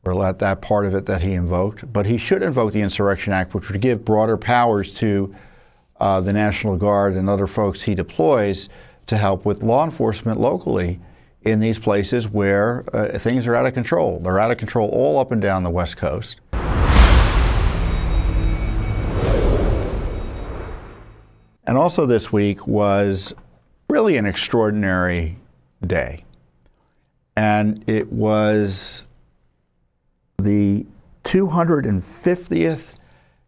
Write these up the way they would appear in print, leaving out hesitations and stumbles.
or let that part of it that he invoked. But he should invoke the Insurrection Act, which would give broader powers to the National Guard and other folks he deploys to help with law enforcement locally in these places where things are out of control. They're out of control all up and down the West Coast. And also this week was really an extraordinary day. And it was the 250th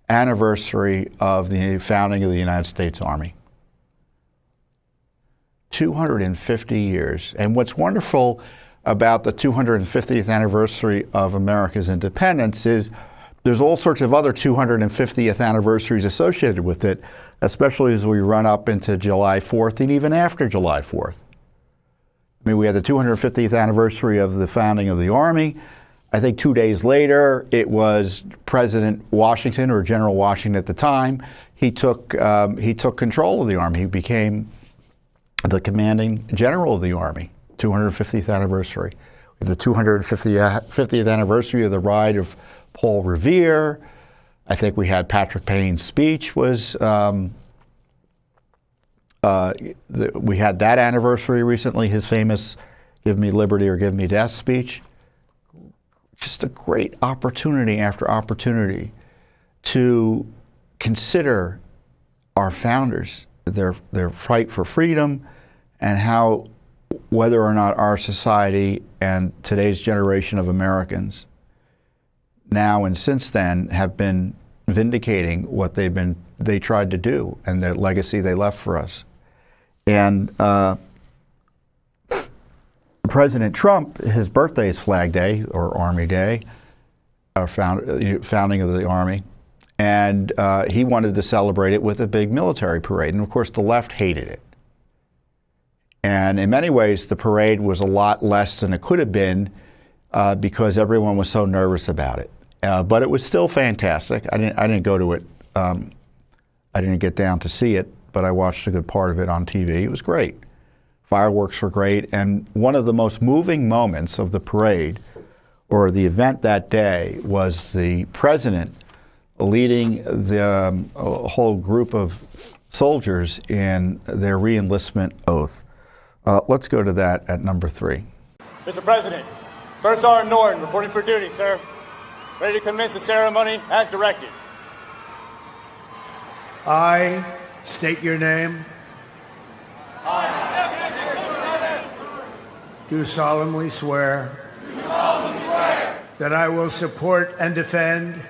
anniversary of the founding of the United States Army. 250 years. And what's wonderful about the 250th anniversary of America's independence is there's all sorts of other 250th anniversaries associated with it, especially as we run up into July 4th and even after July 4th. I mean, we had the 250th anniversary of the founding of the Army. I think 2 days later, it was President Washington, or General Washington at the time. He took control of the Army. He became the commanding general of the Army. 250th anniversary. The 250th anniversary of the ride of Paul Revere. I think we had Patrick Payne's speech was, we had that anniversary recently, his famous "Give me liberty or give me death" speech. Just a great opportunity after opportunity to consider our founders, their fight for freedom, and how, whether or not our society and today's generation of Americans now and since then have been vindicating what they tried to do and the legacy they left for us. And President Trump, his birthday is Flag Day or Army Day, founding of the Army, and he wanted to celebrate it with a big military parade. And of course, the left hated it. And in many ways, the parade was a lot less than it could have been because everyone was so nervous about it. But it was still fantastic. I didn't go to it. I didn't get down to see it, but I watched a good part of it on TV. It was great. Fireworks were great. And one of the most moving moments of the parade, or the event that day, was the president leading the whole group of soldiers in their re-enlistment oath. Let's go to that at number 3. Mr. President, First Sergeant Norton, reporting for duty, sir. Ready to commence the ceremony as directed. I state your name. Do solemnly swear that I will support and defend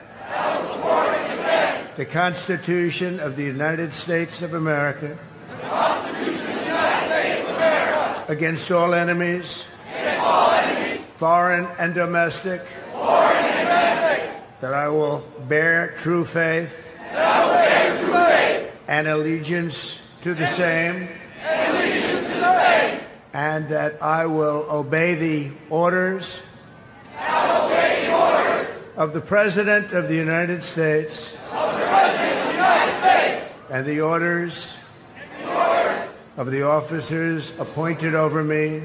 the Constitution of the United States of America against all enemies, foreign and domestic, that I will bear true faith and allegiance to the same, and that I will obey the orders of the President of the United States and the orders of the officers appointed over me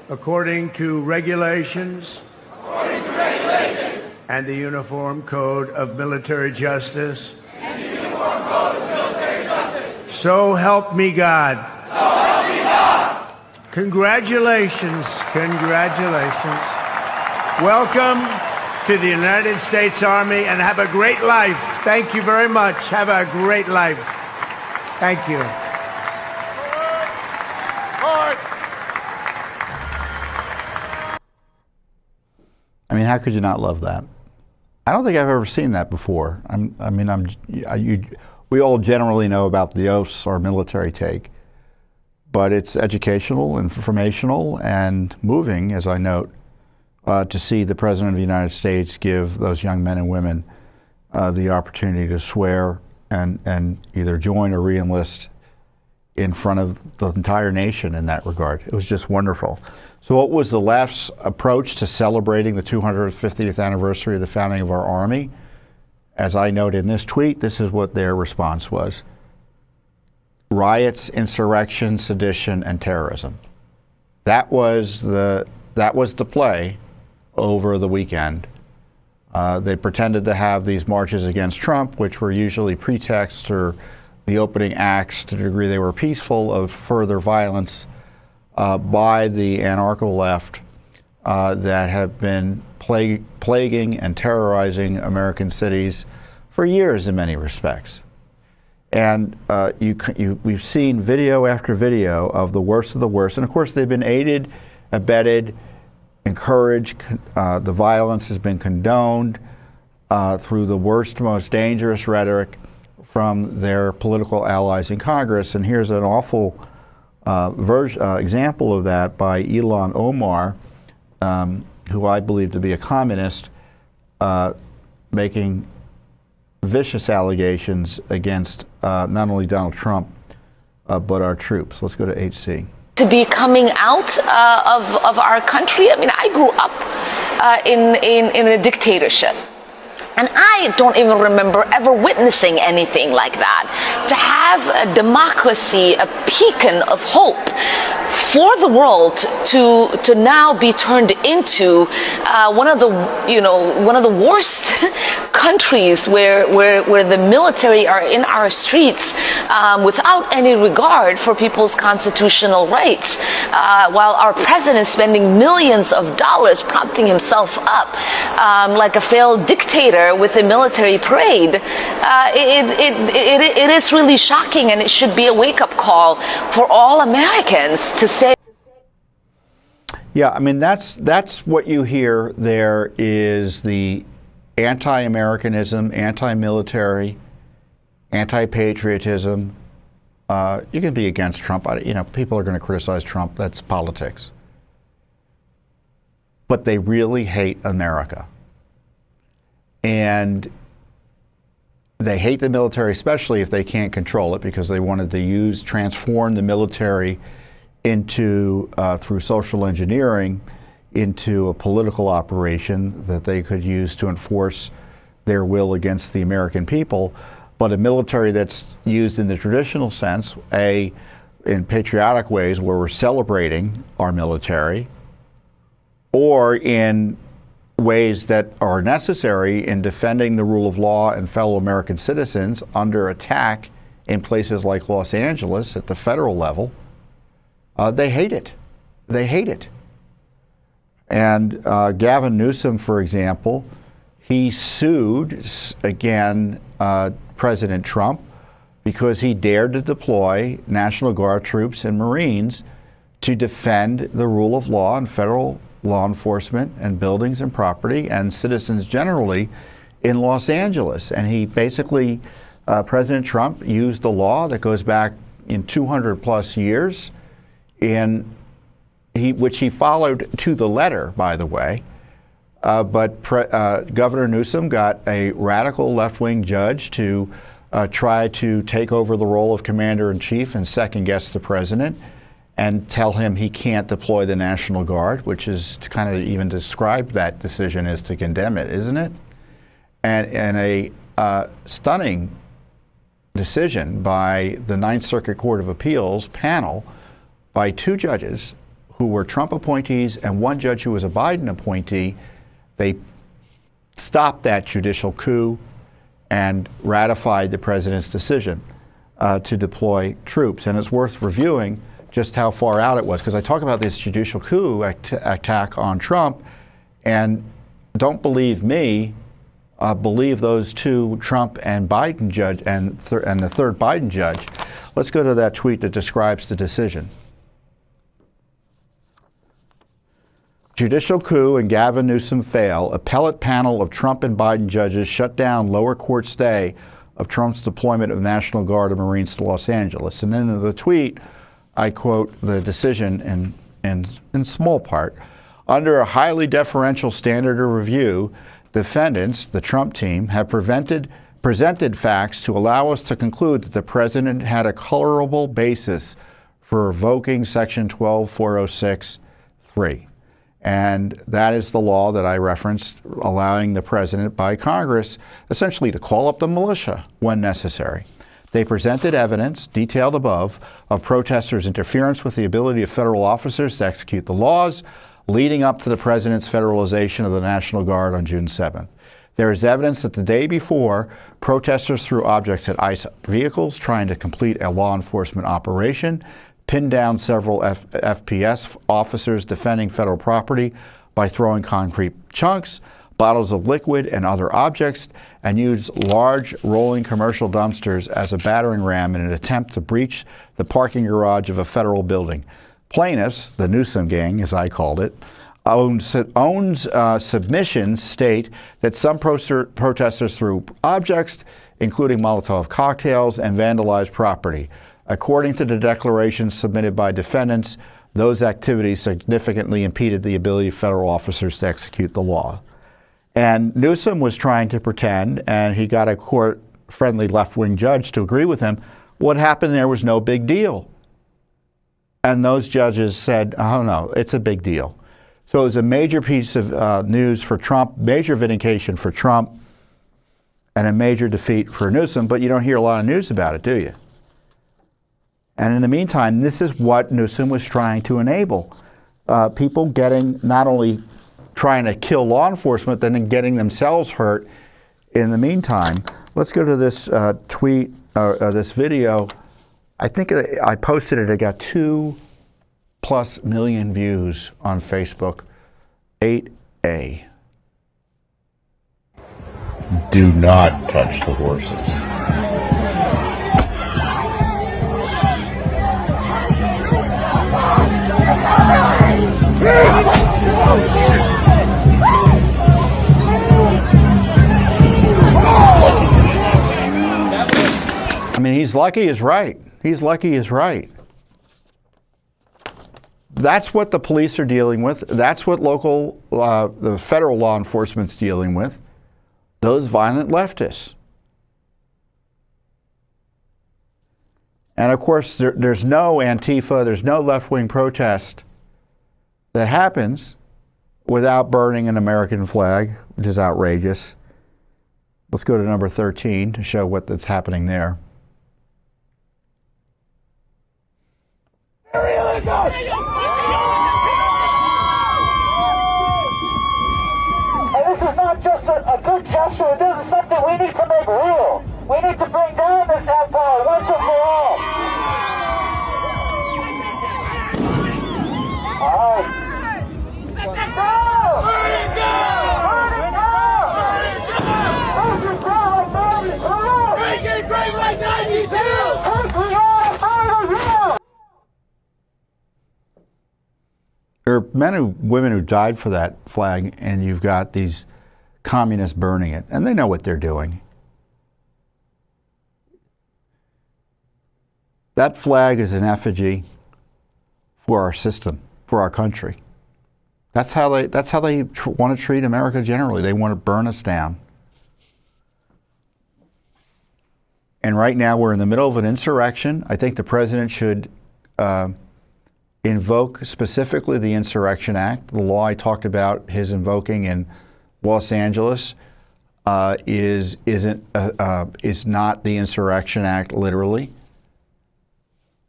according to regulations and the Uniform Code of Military Justice. So help me God. Congratulations. Congratulations. Welcome to the United States Army, and have a great life. Thank you very much. Have a great life. Thank you. I mean, how could you not love that? I don't think I've ever seen that before. We all generally know about the oaths our military take, but it's educational, informational, and moving, as I note, to see the President of the United States give those young men and women the opportunity to swear and either join or re-enlist in front of the entire nation in that regard. It was just wonderful. So what was the left's approach to celebrating the 250th anniversary of the founding of our Army? As I noted in this tweet, this is what their response was: riots, insurrection, sedition, and terrorism. That was the that was the play over the weekend. They pretended to have these marches against Trump, which were usually pretext or the opening acts, to the degree they were peaceful, of further violence by the anarcho left that have been plaguing and terrorizing American cities for years in many respects. And we've seen video after video of the worst of the worst. And of course, they've been aided, abetted, encouraged. The violence has been condoned through the worst, most dangerous rhetoric from their political allies in Congress. And here's an awful example of that by Ilhan Omar, who I believe to be a communist, making vicious allegations against not only Donald Trump, but our troops. Let's go to HC. To be coming out of our country. I mean, I grew up in a dictatorship. And I don't even remember ever witnessing anything like that. To have a democracy, a beacon of hope for the world, to now be turned into one of the worst countries where the military are in our streets without any regard for people's constitutional rights, while our president is spending millions of dollars propping himself up like a failed dictator with a military parade. It is really shocking, and it should be a wake-up call for all Americans to say. Yeah, I mean, that's what you hear there is the anti-Americanism, anti-military, anti-patriotism. You can be against Trump. People are going to criticize Trump. That's politics. But they really hate America. And they hate the military, especially if they can't control it, because they wanted to transform the military into, through social engineering, into a political operation that they could use to enforce their will against the American people. But a military that's used in the traditional sense, in patriotic ways where we're celebrating our military, or in ways that are necessary in defending the rule of law and fellow American citizens under attack in places like Los Angeles at the federal level. They hate it. They hate it. And Gavin Newsom, for example, he sued again President Trump because he dared to deploy National Guard troops and Marines to defend the rule of law and federal law enforcement and buildings and property and citizens generally in Los Angeles. And he basically, President Trump used the law that goes back in 200 plus years, which he followed to the letter, by the way. But Governor Newsom got a radical left-wing judge to try to take over the role of commander-in-chief and second-guess the president and tell him he can't deploy the National Guard, which is to kind of even describe that decision as to condemn it, isn't it? And a stunning decision by the Ninth Circuit Court of Appeals panel by two judges who were Trump appointees and one judge who was a Biden appointee. They stopped that judicial coup and ratified the president's decision to deploy troops. And it's worth reviewing just how far out it was, because I talk about this judicial coup attack on Trump, and don't believe me, believe those two Trump and Biden judge and the third Biden judge. Let's go to that tweet that describes the decision. Judicial coup and Gavin Newsom fail. Appellate panel of Trump and Biden judges shut down lower court stay of Trump's deployment of National Guard and Marines to Los Angeles. And then in the tweet, I quote the decision in small part. Under a highly deferential standard of review, defendants, the Trump team, have presented facts to allow us to conclude that the president had a colorable basis for revoking Section 12406(3). And that is the law that I referenced, allowing the president by Congress essentially to call up the militia when necessary. They presented evidence, detailed above, of protesters' interference with the ability of federal officers to execute the laws, leading up to the president's federalization of the National Guard on June 7th. There is evidence that the day before, protesters threw objects at ICE vehicles trying to complete a law enforcement operation, pinned down several FPS officers defending federal property by throwing concrete chunks, bottles of liquid, and other objects, and used large rolling commercial dumpsters as a battering ram in an attempt to breach the parking garage of a federal building. Plaintiffs, the Newsom gang, as I called it, submissions state that some protesters threw objects, including Molotov cocktails, and vandalized property. According to the declarations submitted by defendants, those activities significantly impeded the ability of federal officers to execute the law. And Newsom was trying to pretend, and he got a court-friendly left-wing judge to agree with him, what happened there was no big deal. And those judges said, oh no, it's a big deal. So it was a major piece of news for Trump, major vindication for Trump, and a major defeat for Newsom, but you don't hear a lot of news about it, do you? And in the meantime, this is what Newsom was trying to enable. People getting, not only trying to kill law enforcement, then getting themselves hurt in the meantime. Let's go to this tweet, this video. I think I posted it. It got 2+ million views on Facebook. 8A. Do not touch the horses. I mean, he's lucky is right. He's lucky is right. That's what the police are dealing with. That's what the federal law enforcement's dealing with. Those violent leftists. And of course, there's no Antifa, there's no left-wing protest that happens without burning an American flag, which is outrageous. Let's go to number 13 to show what's happening there. And this is not just a good gesture, this is something we need to make real. We need to bring down this empire once and for all. All right. Burn it down! Burn it down! Burn it down! Burn it down! Make it great like 92! Make it great like 92! Take the air out of here! There are men and women who died for that flag, and you've got these communists burning it, and they know what they're doing. That flag is an effigy for our system, for our country. That's how they want to treat America generally. They want to burn us down. And right now we're in the middle of an insurrection. I think the president should invoke specifically the Insurrection Act. The law I talked about his invoking in Los Angeles is not the Insurrection Act literally,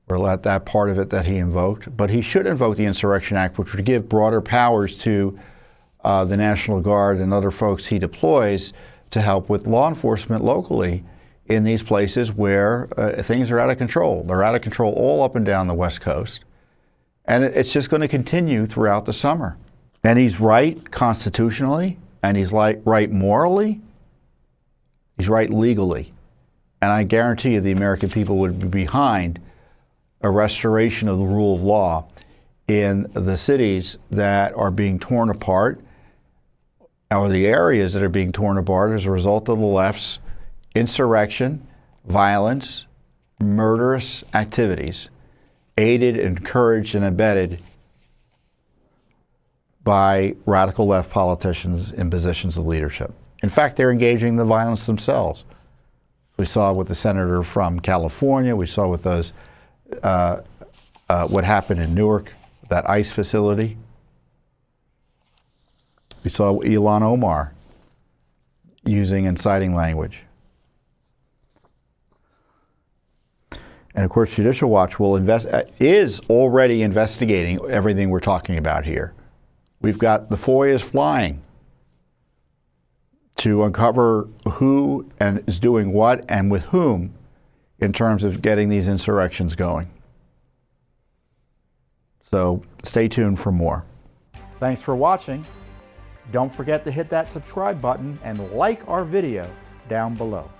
or that part of it that he invoked. But he should invoke the Insurrection Act, which would give broader powers to the National Guard and other folks he deploys to help with law enforcement locally in these places where things are out of control. They're out of control all up and down the West Coast. And it's just going to continue throughout the summer. And he's right constitutionally, and he's right morally, he's right legally. And I guarantee you the American people would be behind a restoration of the rule of law in the cities that are being torn apart, or the areas that are being torn apart as a result of the left's insurrection, violence, murderous activities, aided, encouraged, and abetted by radical left politicians in positions of leadership. In fact, they're engaging in the violence themselves. We saw with the senator from California. We saw with those what happened in Newark, that ICE facility. We saw Ilhan Omar using inciting language. And of course, Judicial Watch is already investigating everything we're talking about here. We've got the FOIAs flying to uncover who and is doing what and with whom in terms of getting these insurrections going. So stay tuned for more. Thanks for watching. Don't forget to hit that subscribe button and like our video down below.